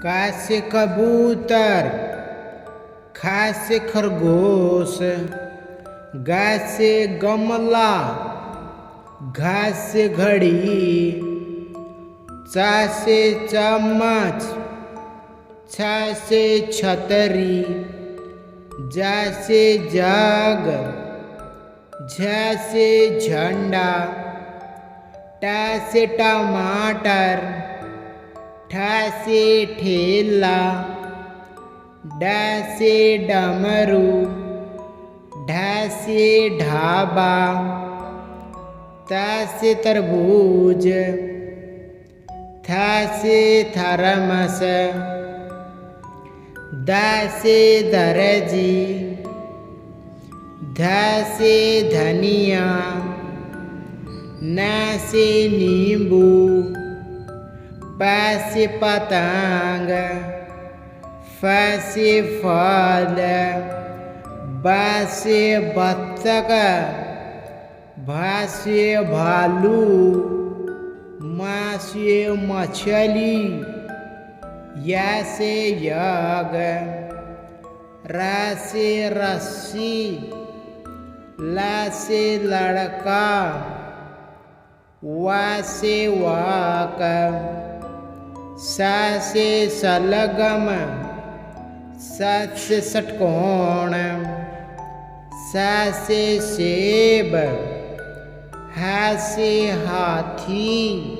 क से कबूतर, ख से खरगोश, ग से गमला, घ से घड़ी, च से चम्मच, छ से छतरी, ज से जग, झ से झंडा, ट से टमाटर, ठ से ठेला, ड से डमरू, ढ से ढाबा, त से तरबूज, थ से थर्मस, द से दर्जी, ध से धनिया, न से नींबू, प से पतंग, फ से फल, ब से बत्तख, भ से भालू, म से मछली, य से यज्ञ, र से रस्सी, ल से लड़का, व से वाक, स से सलगम, स से षटकोण, स से सेब, ह से हाथी।